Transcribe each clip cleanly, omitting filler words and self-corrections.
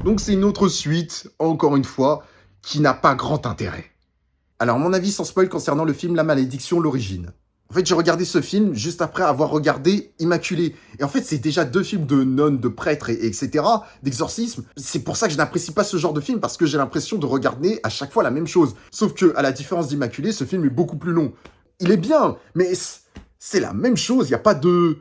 Donc c'est une autre suite, encore une fois, qui n'a pas grand intérêt. Alors mon avis sans spoil concernant le film La Malédiction, l'origine. En fait, j'ai regardé ce film juste après avoir regardé Immaculé. Et en fait, c'est déjà deux films de nonnes, de prêtres, etc., d'exorcisme. C'est pour ça que je n'apprécie pas ce genre de film, parce que j'ai l'impression de regarder à chaque fois la même chose. Sauf que, à la différence d'Immaculé, ce film est beaucoup plus long. Il est bien, mais c'est la même chose. Il n'y a pas de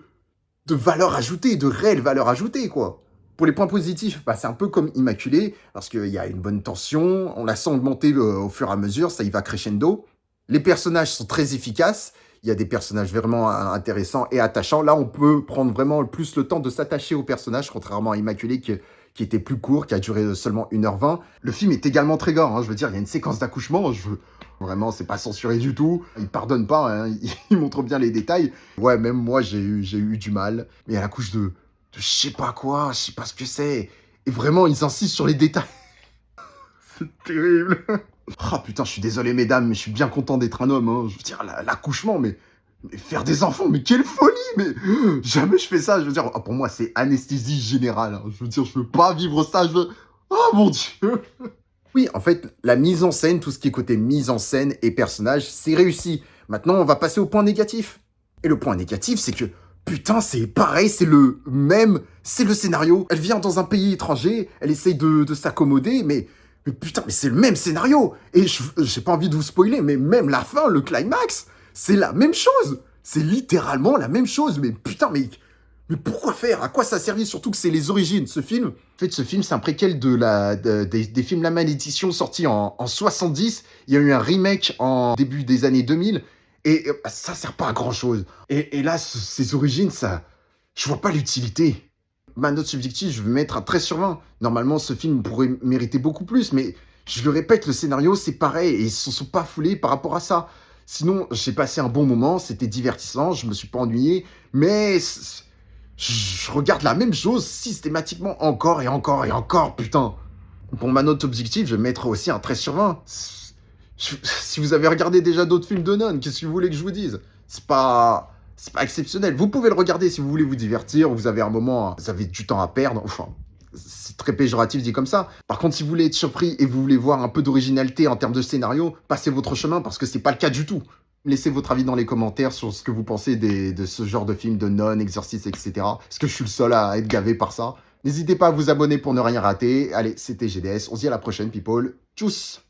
valeur ajoutée, de réelle valeur ajoutée, quoi. Pour les points positifs, bah, c'est un peu comme Immaculé, parce qu'il y a une bonne tension, on la sent augmenter au fur et à mesure, ça y va crescendo. Les personnages sont très efficaces, il y a des personnages vraiment intéressants et attachants. Là, on peut prendre vraiment plus le temps de s'attacher aux personnages, contrairement à Immaculé qui était plus court, qui a duré seulement 1h20. Le film est également très gore, hein, je veux dire, il y a une séquence d'accouchement, vraiment, c'est pas censuré du tout. Il pardonne pas, hein, il montre bien les détails. Ouais, même moi, j'ai eu du mal. Mais à la couche de je sais pas quoi, je sais pas ce que c'est. Et vraiment, ils insistent sur les détails. C'est terrible. Ah putain, je suis désolé mesdames, mais je suis bien content d'être un homme. Hein. Je veux dire, l'accouchement, mais faire des enfants, mais quelle folie. Mais jamais je fais ça. Je veux dire, pour moi, c'est anesthésie générale. Hein. Je veux dire, je veux pas vivre ça. Oh mon Dieu. Oui, en fait, la mise en scène, tout ce qui est côté mise en scène et personnage, c'est réussi. Maintenant, on va passer au point négatif. Et le point négatif, c'est que, putain, c'est pareil, c'est le scénario. Elle vient dans un pays étranger, elle essaye de s'accommoder, mais putain, mais c'est le même scénario. Et j'ai pas envie de vous spoiler, mais même la fin, le climax, c'est la même chose. C'est littéralement la même chose. Mais putain, mais pourquoi faire? À quoi ça a servi? Surtout que c'est les origines. Ce film, en fait, ce film, c'est un préquel des films La Malédiction sortis en 70. Il y a eu un remake en début des années 2000. Et ça sert pas à grand chose. Et là, ces origines, ça, je vois pas l'utilité. Ma note subjective, je vais mettre un 13 sur 20. Normalement, ce film pourrait mériter beaucoup plus, mais je le répète, le scénario, c'est pareil, et ils se sont pas foulés par rapport à ça. Sinon, j'ai passé un bon moment, c'était divertissant, je me suis pas ennuyé, mais je regarde la même chose systématiquement encore et encore et encore, putain. Pour ma note objective, je vais mettre aussi un 13 sur 20. Si vous avez regardé déjà d'autres films de nonnes, qu'est-ce que vous voulez que je vous dise? C'est pas exceptionnel. Vous pouvez le regarder si vous voulez vous divertir, vous avez un moment, vous avez du temps à perdre. Enfin, c'est très péjoratif dit comme ça. Par contre, si vous voulez être surpris et vous voulez voir un peu d'originalité en termes de scénario, passez votre chemin parce que c'est pas le cas du tout. Laissez votre avis dans les commentaires sur ce que vous pensez de ce genre de film de nonnes, exorcistes, etc. Est-ce que je suis le seul à être gavé par ça? N'hésitez pas à vous abonner pour ne rien rater. Allez, c'était GDS. On se dit à la prochaine, people. Tchuss!